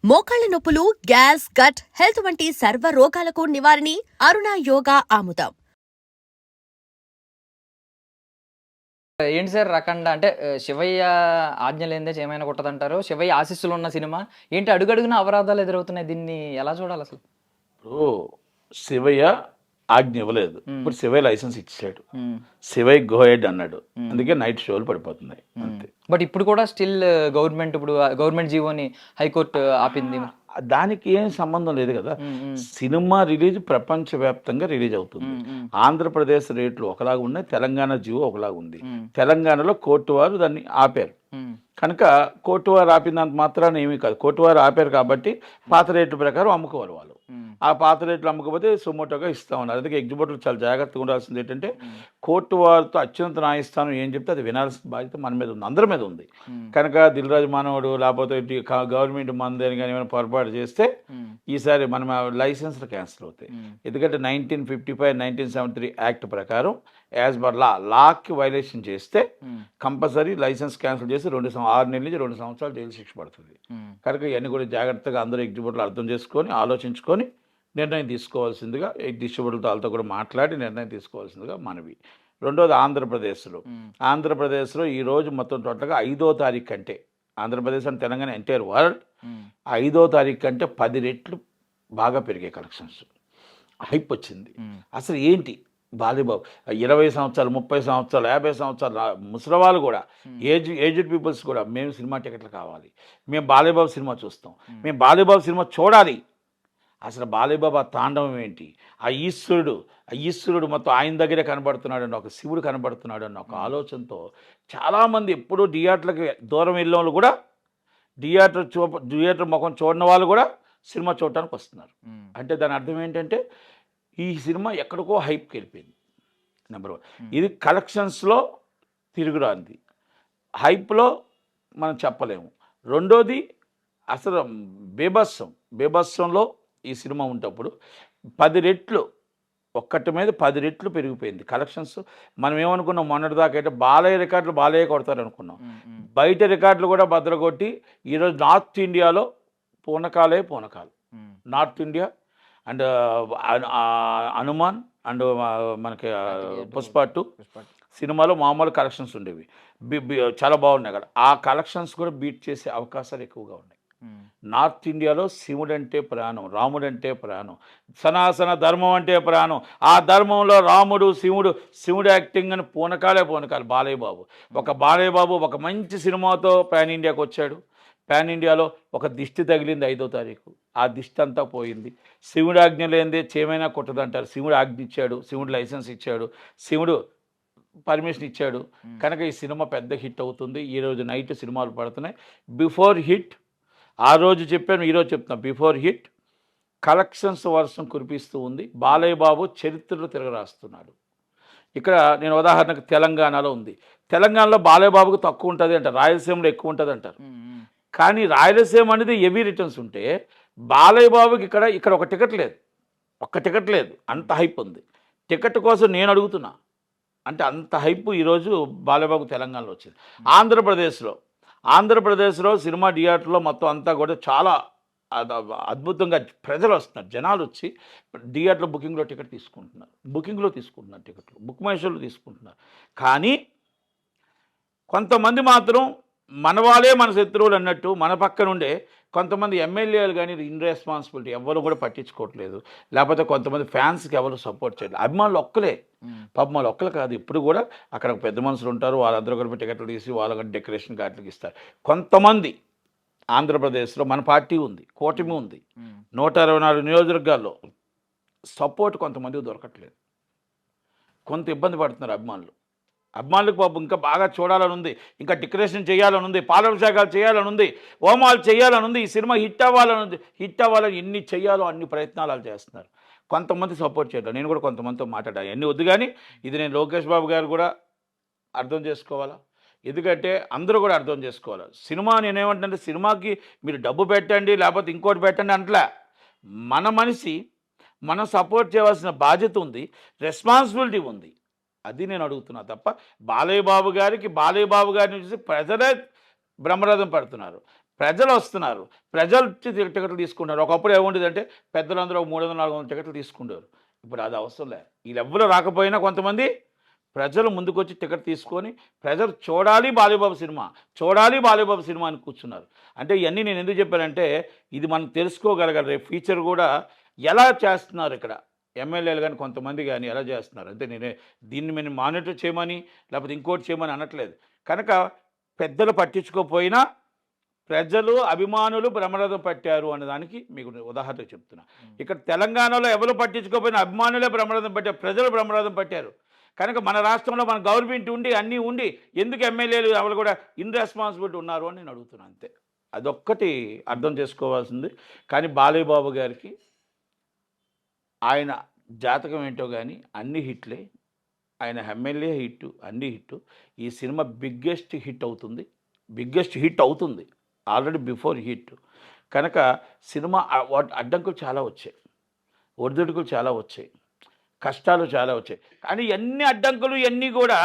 మోకాళ్ల నొప్పులు, gas, gut health వంటి సర్వ రోగాలకు నివారణి అరుణ యోగా ఆముదం. ఏంటి సార్ రకండా అంటే శివయ్య ఆజ్ఞ లేనిదే చేయమైనా కొట్టదంటారు. శివయ్య ఆశీస్సులు ఉన్న సినిమా ఏంటి అడుగడుగున అపరాధాలు ఎదురవుతున్నాయి. దీన్ని ఎలా చూడాలి అసలు? ఇప్పుడు శివయ్య ఆజ్ఞ ఇవ్వలేదు. ఇప్పుడు శివయ్య లైసెన్స్ ఇచ్చాడు. శివయ్య గో హెడ్ అన్నాడు. అందుకే నైట్ షోలు పడిపోతున్నాయి అంతే. బట్ ఇప్పుడు కూడా స్టిల్ గవర్నమెంట్ ఇప్పుడు గవర్నమెంట్ జీవోని హైకోర్టు ఆపింది. దానికి ఏం సంబంధం లేదు కదా. సినిమా రిలీజ్ ప్రపంచవ్యాప్తంగా రిలీజ్ అవుతుంది. ఆంధ్రప్రదేశ్ రేట్లు ఒకలాగా ఉన్నాయి, తెలంగాణ జీవో ఒకలాగా ఉంది. తెలంగాణలో కోర్టు వారు దాన్ని ఆపారు కనుక కోర్టు వారు ఆపినంత మాత్రాన ఏమీ కాదు. కోర్టు వారు ఆపారు కాబట్టి పాత రేట్ల ప్రకారం అమ్ముకోవాలి వాళ్ళు. ఆ పాత రేట్లు అమ్ముకపోతే సుమోటోగా ఇస్తా ఉన్నారు. అందుకే ఎగ్జిబిటర్లు చాలా జాగ్రత్తగా ఉండాల్సింది ఏంటంటే కోర్టు వారితో అత్యున్నత న్యాయస్థానం ఏం చెప్తే అది వినాల్సిన బాధ్యత మన మీద ఉంది, అందరి మీద ఉంది. కనుక దిల్రాజు మానవుడు లేకపోతే గవర్నమెంట్ మందని కానీ ఏమైనా పొరపాటు చేస్తే ఈసారి మన లైసెన్స్లు క్యాన్సిల్ అవుతాయి. ఎందుకంటే 1955, 1973 యాక్ట్ ప్రకారం యాజ్ పర్ లాకి వైలేషన్ చేస్తే కంపల్సరీ లైసెన్స్ క్యాన్సిల్ చేసి 6 నెలల నుంచి 2 సంవత్సరాలు జైలు శిక్ష పడుతుంది. కనుక ఇవన్నీ కూడా జాగ్రత్తగా అందరూ ఎగ్జిబిటర్లు అర్థం చేసుకొని ఆలోచించుకొని నిర్ణయం తీసుకోవాల్సిందిగా డిస్ట్రిబ్యూటర్లతో వాళ్ళతో కూడా మాట్లాడి నిర్ణయం తీసుకోవాల్సిందిగా మనవి. రెండోది ఆంధ్రప్రదేశ్లో ఈరోజు మొత్తం టోటల్గా 5వ తారీఖు కంటే Andhra Pradesh and Telangana entire world 5వ తారీఖు కంటే 10 రెట్లు బాగా పెరిగే కలెక్షన్స్ హైప్ వచ్చింది. అసలు ఏంటి బాలీబాబు 20 సంవత్సరాలు, 30 సంవత్సరాలు, 50 సంవత్సరాలు ముసలివాళ్ళు కూడా ఏజ్డ్ పీపుల్స్ కూడా మేము సినిమా టికెట్లు కావాలి, మేము బాలీబాబు సినిమా చూస్తాం, మేము బాలీబాబు సినిమా చూడాలి. అసలు బాలీబాబు తాండవం ఏంటి, ఆ ఈశ్వరుడు మొత్తం ఆయన దగ్గరే కనబడుతున్నాడు అన్న ఒక శివుడు కనబడుతున్నాడు అన్న ఒక ఆలోచనతో చాలామంది ఎప్పుడూ థియేటర్లకు దూరం వెళ్ళిన వాళ్ళు కూడా థియేటర్ ముఖం చూడని వాళ్ళు కూడా సినిమా చూడటానికి వస్తున్నారు. అంటే దాని అర్థం ఏంటంటే ఈ సినిమా ఎక్కడికో హైప్కి వెళ్ళిపోయింది. నెంబర్ 1 ఇది కలెక్షన్స్లో తిరుగురాంది, హైప్లో మనం చెప్పలేము. రెండోది అసలు బేభత్సంలో ఈ సినిమా ఉంటప్పుడు 10 రెట్లు ఒక్కటి మీద 10 రెట్లు పెరిగిపోయింది కలెక్షన్స్. మనం ఏమనుకున్నాం మొన్నటిదాకా అయితే బాలయ్య కొడతారు అనుకున్నాం. బయట రికార్డులు కూడా బద్దలగొట్టి ఈరోజు నార్త్ ఇండియాలో పూనకాలు. North India and Hanuman and మనకి పుష్ప 2 సినిమాలో మామూలు కలెక్షన్స్ ఉండేవి, చాలా బాగున్నాయి కదా. ఆ కలెక్షన్స్ కూడా బీట్ చేసే అవకాశాలు ఎక్కువగా ఉన్నాయి. నార్త్ ఇండియాలో శివుడంటే ప్రాణం, రాముడంటే ప్రాణం, సనాతన ధర్మం అంటే ప్రాణం. ఆ ధర్మంలో రాముడు శివుడు యాక్టింగ్ అని పూనకాలు. బాలయ్య బాబు ఒక మంచి సినిమాతో పాన్ ఇండియాకి వచ్చాడు. పాన్ ఇండియాలో ఒక దిష్టి తగిలింది 5వ తారీఖు, ఆ దిష్టి అంతా పోయింది. శివుడు ఆజ్ఞ లేనిదే చేయమైనా కొట్టదంటారు. శివుడు ఆజ్ఞ ఇచ్చాడు, శివుడు లైసెన్స్ ఇచ్చాడు, శివుడు పర్మిషన్ ఇచ్చాడు. కనుక ఈ సినిమా పెద్ద హిట్ అవుతుంది. ఈరోజు నైట్ సినిమాలు పడుతున్నాయి. బిఫోర్ హిట్ ఆ రోజు చెప్పాను, ఈరోజు చెప్తున్నా, బిఫోర్ హిట్ కలెక్షన్స్ వర్షం కురిపిస్తూ ఉంది. బాలయ్య బాబు చరిత్రలో తిరగరాస్తున్నాడు. ఇక్కడ నేను ఉదాహరణకు తెలంగాణలో ఉంది, తెలంగాణలో బాలయ్య బాబుకు తక్కువ ఉంటుంది అంటారు, రాయలసీమలో ఎక్కువ ఉంటుంది అంటారు. కానీ రాయలసీమ అనేది హెవీ రిటర్న్స్ ఉంటే బాలయ్య బాబుకి ఇక్కడ ఒక టికెట్ లేదు, అంత హైప్ ఉంది. టికెట్ కోసం నేను అడుగుతున్నా, అంటే అంత హైప్ ఈరోజు బాలయ్య బాబు తెలంగాణలో వచ్చింది. ఆంధ్రప్రదేశ్లో సినిమా థియేటర్లో మొత్తం అంతా కూడా చాలా అద్భుతంగా ప్రజలు వస్తున్నారు, జనాలు వచ్చి థియేటర్లో బుకింగ్లో తీసుకుంటున్నారు, టికెట్లు బుక్ మై షోలో తీసుకుంటున్నారు. కానీ కొంతమంది మాత్రం మన వాళ్ళే మన శత్రువులు అన్నట్టు మన పక్కనుండే కొంతమంది ఎమ్మెల్యేలు కానీ ఇన్రెస్పాన్సిబిలిటీ ఎవరు కూడా పట్టించుకోవట్లేదు. లేకపోతే కొంతమంది ఫ్యాన్స్కి ఎవరు సపోర్ట్ చేయలేదు. అభిమానులు ఒక్కలే, పాపం వాళ్ళు ఒక్కలు కాదు, ఇప్పుడు కూడా అక్కడ పెద్ద మనుషులు ఉంటారు, వాళ్ళందరూ కూడా టికెట్లు తీసి వాళ్ళకి డెకరేషన్ కార్డులకు ఇస్తారు. కొంతమంది ఆంధ్రప్రదేశ్లో మన పార్టీ ఉంది, కూటమి ఉంది, 124 నియోజకవర్గాల్లో సపోర్ట్ కొంతమందికి దొరకట్లేదు. కొంత ఇబ్బంది పడుతున్నారు అభిమానులకు. పాపం ఇంకా బాగా చూడాలని ఉంది, ఇంకా డెకరేషన్ చేయాలని ఉంది, పాలాభిషేకాలు చేయాలని ఉంది, హోమాలు చేయాలని ఉంది, ఈ సినిమా హిట్ అవ్వాలని ఎన్ని చేయాలో అన్ని ప్రయత్నాలు చేస్తున్నారు. కొంతమంది సపోర్ట్ చేయడం, నేను కూడా కొంతమందితో మాట్లాడాను. ఎన్ని వద్దు కానీ ఇది నేను లోకేష్ బాబు గారు కూడా అర్థం చేసుకోవాలా, ఎందుకంటే అందరూ కూడా అర్థం చేసుకోవాలి. సినిమా నేనేమంటే సినిమాకి మీరు డబ్బు పెట్టండి లేకపోతే ఇంకోటి పెట్టండి అంటలే, మన మనిషి మనం సపోర్ట్ చేయవలసిన బాధ్యత ఉంది, రెస్పాన్సిబిలిటీ ఉంది. అది నేను అడుగుతున్నా తప్ప బాలయ్య బాబు గారిని చూసి ప్రజలే బ్రహ్మరథం పడుతున్నారు. ప్రజలు వస్తున్నారు, ప్రజలు టికెట్లు తీసుకుంటారు. ఒకప్పుడు ఏముండేదంటే పెద్దలందరూ 300-400 టికెట్లు తీసుకుంటారు. ఇప్పుడు అది అవసరం లే. వీళ్ళెవ్వరూ రాకపోయినా కొంతమంది ప్రజలు ముందుకొచ్చి టికెట్ తీసుకొని ప్రజలు చూడాలి బాలయ్యబాబు సినిమా, చూడాలి బాలయ్యబాబు సినిమా అని కూర్చున్నారు. అంటే ఇవన్నీ నేను ఎందుకు చెప్పానంటే ఇది మనం తెలుసుకోగలగాలి. రేపు ఫ్యూచర్ కూడా ఎలా చేస్తున్నారు ఇక్కడ ఎమ్మెల్యేలు కానీ కొంతమంది కానీ ఎలా చేస్తున్నారు అంటే దీన్ని మేము మానిటర్ చేయమని లేకపోతే ఇంకోటి చేయమని అనట్లేదు. కనుక పెద్దలు పట్టించుకోకపోయినా ప్రజలు అభిమానులు బ్రహ్మరథం పట్టారు అన్నదానికి మీకు ఉదాహరణ చెప్తున్నా. ఇక్కడ తెలంగాణలో ఎవరు పట్టించుకోకపోయినా అభిమానులే బ్రహ్మరథం పట్టారు, ప్రజలు బ్రహ్మరథం పట్టారు. కనుక మన రాష్ట్రంలో మన గవర్నమెంట్ ఉండి అన్నీ ఉండి ఎందుకు ఎమ్మెల్యేలు ఎవరు కూడా ఇన్రెస్పాన్సిబిలిటీ ఉన్నారు అని నేను అడుగుతున్నాను. అంతే, అదొక్కటి అర్థం చేసుకోవాల్సింది. కానీ బాలయ్య బాబు గారికి ఆయన జాతకం ఏంటో కానీ అన్ని హిట్లే. ఆయన ఎమ్మెల్యే హిట్, అన్ని హిట్. ఈ సినిమా బిగ్గెస్ట్ హిట్ అవుతుంది, బిగ్గెస్ట్ హిట్ అవుతుంది ఆల్రెడీ బిఫోర్ హిట్. కనుక సినిమా అడ్డంకులు చాలా వచ్చాయి, ఒడిదుడుకులు చాలా వచ్చాయి, కష్టాలు చాలా వచ్చాయి. కానీ ఎన్ని అడ్డంకులు ఇవన్నీ కూడా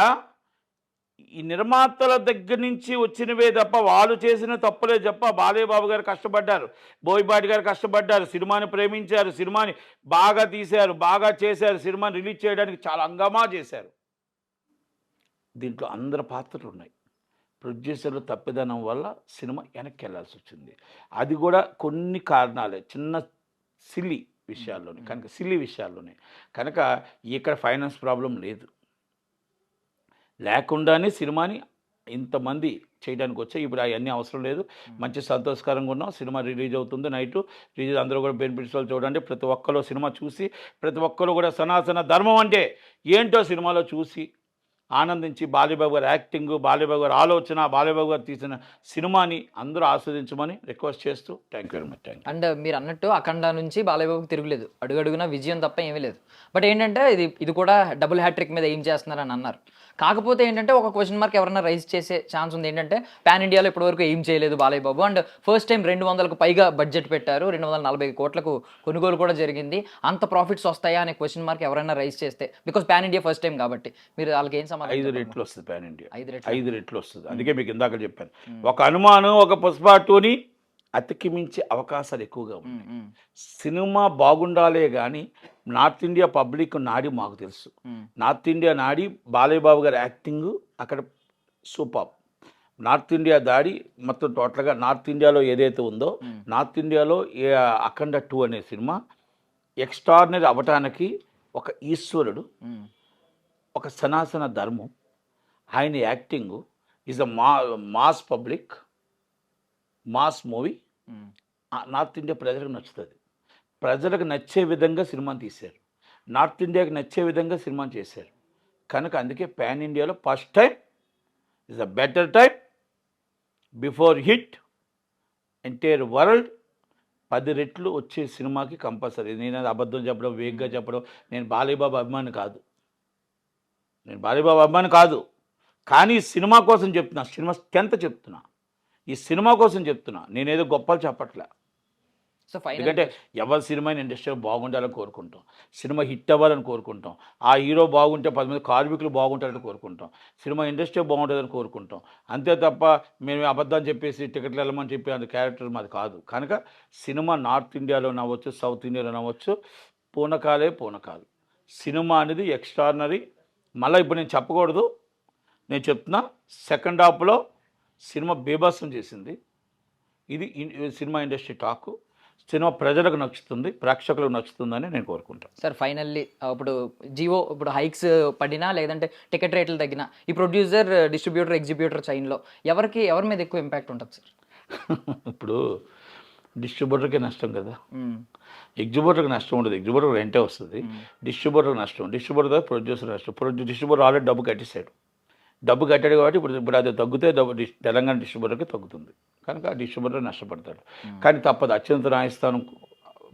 ఈ నిర్మాతల దగ్గర నుంచి వచ్చినవే తప్ప వాళ్ళు చేసిన తప్పులే తప్ప. బాలయ్య బాబు గారు కష్టపడ్డారు, బోయపాటి గారు కష్టపడ్డారు, సినిమాని ప్రేమించారు, సినిమాని బాగా తీశారు, బాగా చేశారు, సినిమాని రిలీజ్ చేయడానికి చాలా హంగామా చేశారు. దీంట్లో అందరి పాత్రలు ఉన్నాయి. ప్రొడ్యూసర్లు తప్పిదనం వల్ల సినిమా వెనక్కి వెళ్ళాల్సి వచ్చింది. అది కూడా కొన్ని కారణాలే, చిన్న సిల్లీ విషయాల్లోనే. కనుక సిల్లీ విషయాల్లోనే కనుక ఇక్కడ ఫైనాన్స్ ప్రాబ్లం లేదు, లేకుండానే సినిమాని ఇంతమంది చేయడానికి వచ్చాయి. ఇప్పుడు అవన్నీ అవసరం లేదు. మంచి సంతోషకరంగా ఉన్నాం. సినిమా రిలీజ్ అవుతుంది, నైటు రిలీజ్. అందరూ కూడా బెనిఫిట్స్ వాళ్ళు చూడండి. ప్రతి ఒక్కరు సినిమా చూసి ప్రతి ఒక్కరు కూడా సనాతన ధర్మం అంటే ఏంటో సినిమాలో చూసి ఆనందించి బాలయ్యబాబు గారి యాక్టింగ్, బాలయ్యబాబు గారి ఆలోచన, బాలయ్యబాబు గారు తీసిన సినిమాని అందరూ ఆస్వాదించమని రిక్వెస్ట్ చేస్తూ thank you very much. And మీరు అన్నట్టు అఖండ నుంచి బాలయ్యబాబుకి తిరుగులేదు, అడుగడుగునా విజయం తప్ప ఏమీ లేదు. బట్ ఏంటంటే ఇది కూడా డబుల్ హ్యాట్రిక్ మీద ఏం చేస్తున్నారని అన్నారు. కాకపోతే ఏంటంటే ఒక క్వశ్చన్ మార్క్ ఎవరైనా రైజ్ చేసే ఛాన్స్ ఉంది. ఏంటంటే పాన్ ఇండియాలో ఇప్పటివరకు ఏం చేయలేదు బాలయ్యబాబు. అండ్ ఫస్ట్ టైం 200కు పైగా బడ్జెట్ పెట్టారు, 240 కోట్లకు కొనుగోలు కూడా జరిగింది. అంత ప్రాఫిట్స్ వస్తాయా అనే క్వశ్చన్ మార్క్ ఎవరైనా రైజ్ చేస్తే, because pan India first time కాబట్టి మీరు వాళ్ళకి ఏం సమాధానం? 5 రెట్లు వస్తుంది పాన్ ఇండియా, 5 రెట్లు వస్తుంది. అందుకే మీకు ఇందాక చెప్పాను, ఒక అనుమానం ఒక పుష్ప 2ని అతికి మించే అవకాశాలు ఎక్కువగా ఉన్నాయి. సినిమా బాగుండాలే కానీ నార్త్ ఇండియా పబ్లిక్ నాడి మాకు తెలుసు. నార్త్ ఇండియా నాడి బాలయ్య బాబు గారి యాక్టింగ్ అక్కడ సూపర్. నార్త్ ఇండియా దాడి మొత్తం టోటల్గా నార్త్ ఇండియాలో ఏదైతే ఉందో, నార్త్ ఇండియాలో అఖండ 2 అనే సినిమా ఎక్స్ట్రాడినరీ అవ్వటానికి ఒక ఈశ్వరుడు, ఒక సనాతన ధర్మం, ఆయన acting is a mass public, mass movie. North India ప్రజలకు నచ్చుతుంది. ప్రజలకు నచ్చే విధంగా సినిమాని తీశారు, నార్త్ ఇండియాకి నచ్చే విధంగా సినిమాని చేశారు. కనుక అందుకే పాన్ ఇండియాలో first time is a better time before hit entire world 10 రెట్లు వచ్చే సినిమాకి కంపల్సరీ. నేను అబద్ధం చెప్పడం, వేగ్గా చెప్పడం, నేను బాలయ్య బాబు అభిమాని కాదు, కానీ సినిమా కోసం చెప్తున్నా, సినిమా స్ట్రెంత్ చెప్తున్నా, ఈ సినిమా కోసం చెప్తున్నా. నేనేదో గొప్పలు చెప్పట్లే. సో ఎందుకంటే ఎవరి సినిమా ఇండస్ట్రీలో బాగుండాలని కోరుకుంటాం, సినిమా హిట్ అవ్వాలని కోరుకుంటాం, ఆ హీరో బాగుంటే 10 మంది కార్మికులు బాగుంటారని కోరుకుంటాం, సినిమా ఇండస్ట్రీ బాగుంటుందని కోరుకుంటాం. అంతే తప్ప మేము అబద్ధం చెప్పేసి టికెట్లు వెళ్ళమని చెప్పి అంత క్యారెక్టర్ మాది కాదు. కనుక సినిమా నార్త్ ఇండియాలో నవ్వచ్చు, సౌత్ ఇండియాలో నవ్వచ్చు, పూనకాలు. సినిమా అనేది ఎక్స్ట్రాడినరీ. మళ్ళీ ఇప్పుడు నేను చెప్పకూడదు, నేను చెప్తున్నా. సెకండ్ హాఫ్లో సినిమా బీభత్సం చేసింది. ఇది సినిమా ఇండస్ట్రీ టాకు. సినిమా ప్రజలకు నచ్చుతుంది, ప్రేక్షకులకు నచ్చుతుందని నేను కోరుకుంటాను. సార్ ఫైనల్లీ ఇప్పుడు హైక్స్ పడినా లేదంటే టికెట్ రేట్లు తగ్గినా ఈ ప్రొడ్యూసర్, డిస్ట్రిబ్యూటర్, ఎగ్జిబ్యూటర్ చైన్లో ఎవరి మీద ఎక్కువ ఇంపాక్ట్ ఉంటుంది సార్? ఇప్పుడు డిస్ట్రిబ్యూటర్కి నష్టం కదా, ఎగ్జిబ్యూటర్కి నష్టం ఉండదు. ఎగ్జిబ్యూటర్ రెంటే వస్తుంది, డిస్ట్రిబ్యూటర్కి నష్టం. డిస్ట్రిబ్యూటర్ ప్రొడ్యూసర్ నష్టం. డిస్ట్రిబ్యూటర్ ఆల్రెడీ డబ్బు కట్టేశాడు కాబట్టి ఇప్పుడు అది తగ్గితే తెలంగాణ డిస్ట్రిబ్యూటర్కి తగ్గుతుంది. కనుక డిస్ట్రిబ్యూటర్ నష్టపడతాడు. కానీ తప్పదు, అత్యున్నత న్యాయస్థానం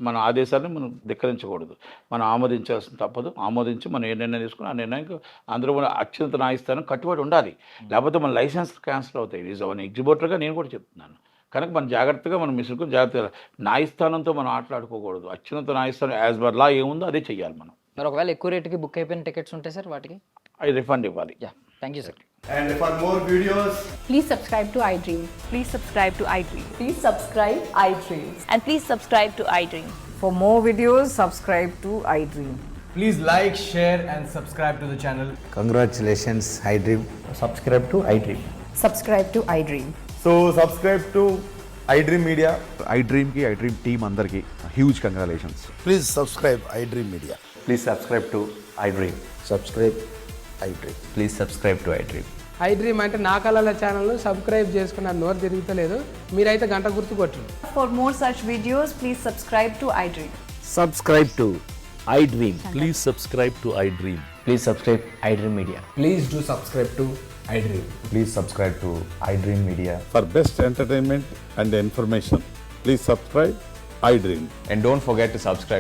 మన ఆదేశాలను మనం ధిక్కరించకూడదు, మనం ఆమోదించాల్సిన తప్పదు. ఆమోదించి మనం ఏ నిర్ణయం తీసుకుని ఆ నిర్ణయానికి అందరూ మన అత్యున్నత న్యాయస్థానం కట్టుబడి ఉండాలి. లేకపోతే మన లైసెన్స్ క్యాన్సిల్ అవుతాయి. ఈజ్ అవన్ ఎగ్జిబ్యూటర్గా నేను కూడా చెప్తున్నాను. కనుక మనం జాగ్రత్తగా మనం మిసుకుని జాగ్రత్తగా న్యాయస్థానంతో మనం ఆటలాడుకోకూడదు. అత్యున్నత న్యాయస్థానం యాజ్ పర్ లా ఏముందో అదే చెయ్యాలి మనం. మరి ఒకవేళ ఎక్కువ రేటుకి బుక్ అయిపోయిన టికెట్స్ ఉంటాయి సార్, వాటికి అది రిఫండ్ ఇవ్వాలి. Thank you sir. And for more videos, Please subscribe to iDream. Please subscribe to iDream. Please subscribe iDreams. And please subscribe to iDream. For more videos, subscribe to iDream. please like, share, and subscribe to the channel. Congratulations, iDream. Subscribe to iDream. Subscribe to iDream. So, subscribe to iDream Media. iDream ki iDream team అందరికి huge congratulations. Please subscribe iDream Media. Please subscribe to iDream. Subscribe iDream. Please subscribe to iDream. iDream అంటే నా కళల channel subscribe చేసుకున్న నోరు తిరుగుతలేదు, మీరైతే గంట గుర్తు కొట్టండి. For more such videos, please subscribe to iDream. Subscribe to iDream. Please subscribe to iDream. Please subscribe iDream Media. Please do subscribe to iDream. Please subscribe to iDream Media. For best entertainment and information, please subscribe iDream. And don't forget to subscribe